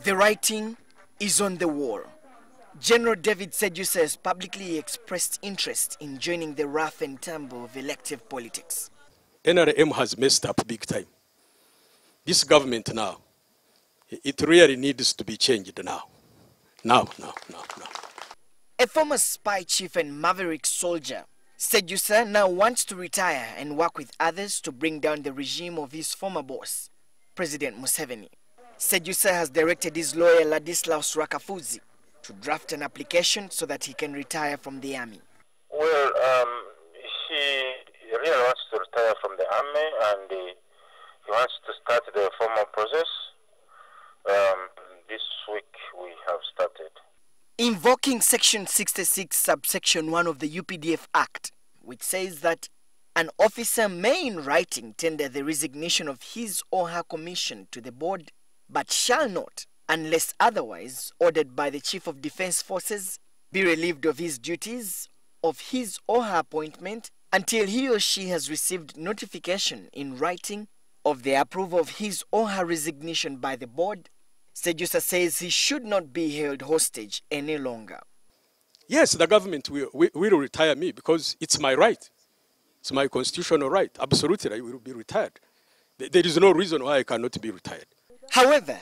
The writing is on the wall. General David Sejusa has publicly expressed interest in joining the rough and tumble of elective politics. NRM has messed up big time. This government now, it really needs to be changed now. Now. A former spy chief and maverick soldier, Sejusa now wants to retire and work with others to bring down the regime of his former boss, President Museveni. Sejusa has directed his lawyer Ladislaus Rakafuzi to draft an application so that he can retire from the army. Well, he really wants to retire from the army, and he wants to start the formal process. This week we have started. Invoking Section 66, subsection 1 of the UPDF Act, which says that an officer may in writing tender the resignation of his or her commission to the board, but shall not, unless otherwise ordered by the Chief of Defense Forces, be relieved of his duties of his or her appointment until he or she has received notification in writing of the approval of his or her resignation by the board. Sejusa says he should not be held hostage any longer. Yes, the government will retire me because it's my right. It's my constitutional right. Absolutely, I will be retired. There is no reason why I cannot be retired. However,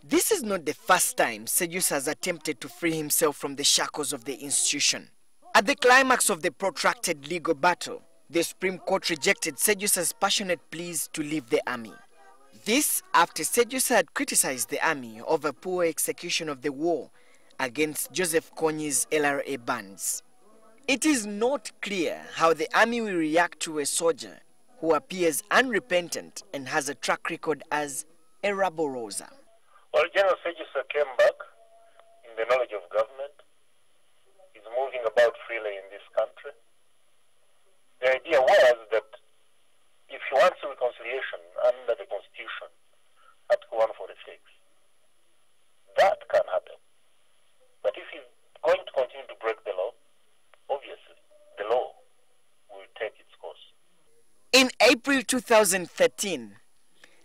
this is not the first time Sejusa has attempted to free himself from the shackles of the institution. At the climax of the protracted legal battle, the Supreme Court rejected Sejusa's passionate pleas to leave the army. This after Sejusa had criticized the army over poor execution of the war against Joseph Konyi's LRA bands. It is not clear how the army will react to a soldier who appears unrepentant and has a track record as a rabble-rouser. Well, General Sejusa came back in the knowledge of government. He's moving about freely in this country. The idea was that if he wants reconciliation under the Constitution, Article 146, that can happen. But if he's going to continue to break the law, obviously, the law will take its course. In April 2013,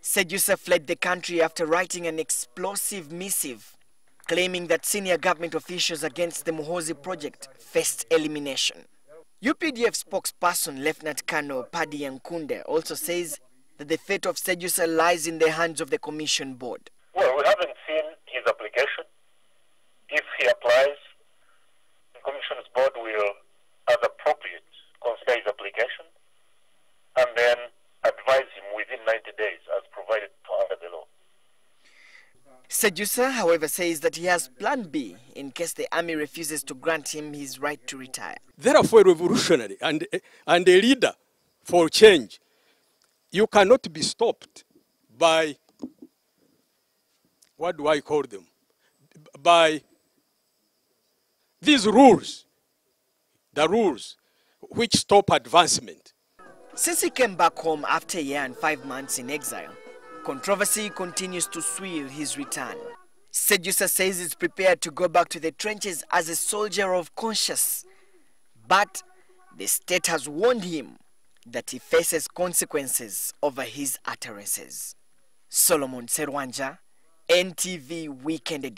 Sejusa fled the country after writing an explosive missive claiming that senior government officials against the Muhoozi project faced elimination. UPDF spokesperson Lieutenant Colonel Paddy Yankunde also says that the fate of Sejusa lies in the hands of the Commission Board. Well, we haven't seen his application. If he applies, the Commission's Board will, as appropriate, consider his application and then advise him within 90 days as provided under the law. Sejusa, however, says that he has Plan B in case the army refuses to grant him his right to retire. Therefore, a revolutionary and a leader for change, you cannot be stopped by, what do I call them? By these rules, the rules which stop advancement. Since he came back home after a year and 5 months in exile, controversy continues to swell his return. Sejusa says he's prepared to go back to the trenches as a soldier of conscience, but the state has warned him that he faces consequences over his utterances. Solomon Serwanja, NTV Weekend Edition.